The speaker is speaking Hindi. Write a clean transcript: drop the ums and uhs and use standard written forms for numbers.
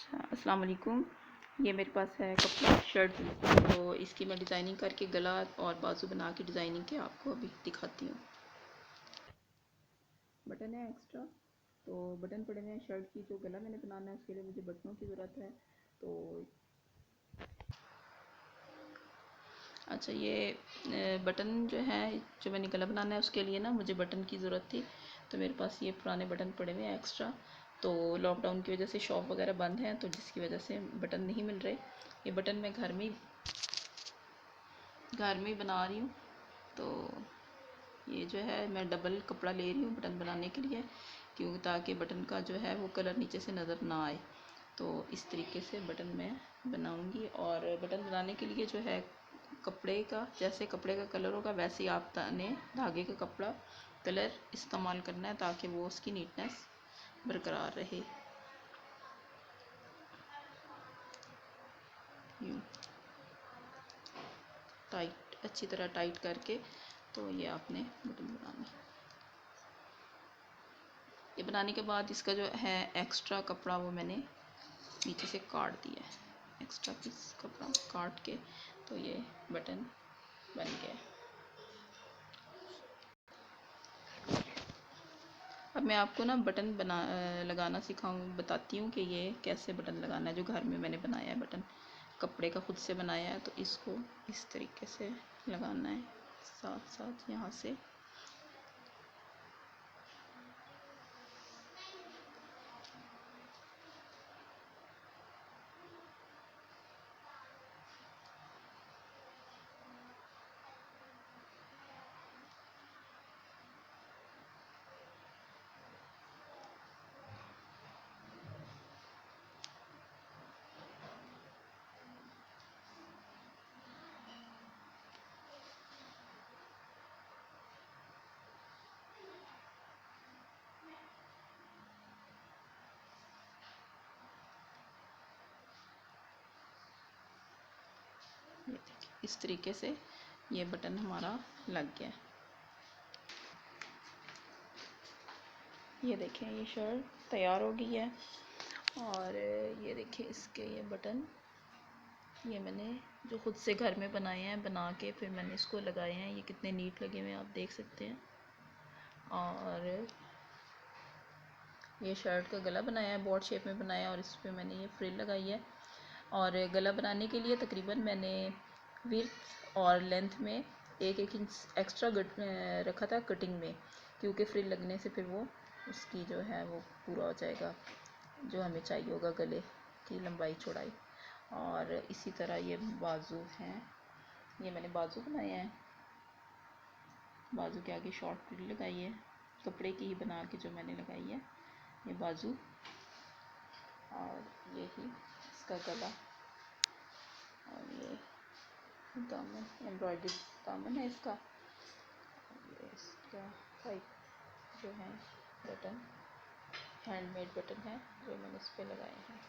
अस्सलाम वालेकुम। ये मेरे पास है कपड़ा शर्ट, तो इसकी मैं डिज़ाइनिंग करके गला और बाजू बना के डिज़ाइनिंग के आपको अभी दिखाती हूँ। बटन है एक्स्ट्रा, तो बटन पड़े हुए हैं शर्ट की। जो गला मैंने बनाना है उसके लिए मुझे बटनों की ज़रूरत है। तो अच्छा, ये बटन जो है, जो मैंने गला बनाना है उसके लिए ना मुझे बटन की ज़रूरत थी। तो मेरे पास ये पुराने बटन पड़े हुए हैं एक्स्ट्रा। तो लॉकडाउन की वजह से शॉप वगैरह बंद है, तो जिसकी वजह से बटन नहीं मिल रहे। ये बटन मैं घर में ही बना रही हूँ। तो ये जो है मैं डबल कपड़ा ले रही हूँ बटन बनाने के लिए, क्यों ताकि बटन का जो है वो कलर नीचे से नज़र ना आए। तो इस तरीके से बटन मैं बनाऊंगी। और बटन बनाने के लिए जो है कपड़े का, जैसे कपड़े का कलर होगा वैसे ही आपने धागे का कपड़ा कलर इस्तेमाल करना है, ताकि वो उसकी नीटनेस बरकरार रहे। यूँ टाइट, अच्छी तरह टाइट करके तो ये आपने बटन बनाना है। ये बनाने के बाद इसका जो है एक्स्ट्रा कपड़ा वो मैंने नीचे से काट दिया है। एक्स्ट्रा पीस कपड़ा काट के तो ये बटन बन गया। अब मैं आपको ना बटन लगाना बताती हूँ कि ये कैसे बटन लगाना है। जो घर में मैंने बनाया है बटन, कपड़े का खुद से बनाया है, तो इसको इस तरीके से लगाना है। साथ साथ यहाँ से ये देखिए, इस तरीके से ये बटन हमारा लग गया। ये देखें, ये शर्ट तैयार हो गई है। और ये देखिए इसके ये बटन, ये मैंने जो खुद से घर में बनाए हैं, बना के फिर मैंने इसको लगाए हैं। ये कितने नीट लगे हुए हैं आप देख सकते हैं। और ये शर्ट का गला बनाया है, बॉड शेप में बनाया है, और इस पर मैंने ये फ्रिल लगाई है। और गला बनाने के लिए तकरीबन मैंने विड्थ और लेंथ में 1-1 इंच एक्स्ट्रा रखा था कटिंग में, क्योंकि फ्रिल लगने से फिर वो उसकी जो है वो पूरा हो जाएगा जो हमें चाहिए होगा गले की लंबाई चौड़ाई। और इसी तरह ये बाजू हैं, ये मैंने बाजू बनाए हैं। बाजू के आगे शॉर्ट फ्रिल लगाई है, कपड़े की ही बना के जो मैंने लगाई है ये बाजू। और ये ही इसका गला, और ये दामन, एम्ब्रॉयडरी दामन है इसका। ये इसका टाइप जो है बटन, हैंडमेड बटन है जो मैंने इस पर लगाए हैं।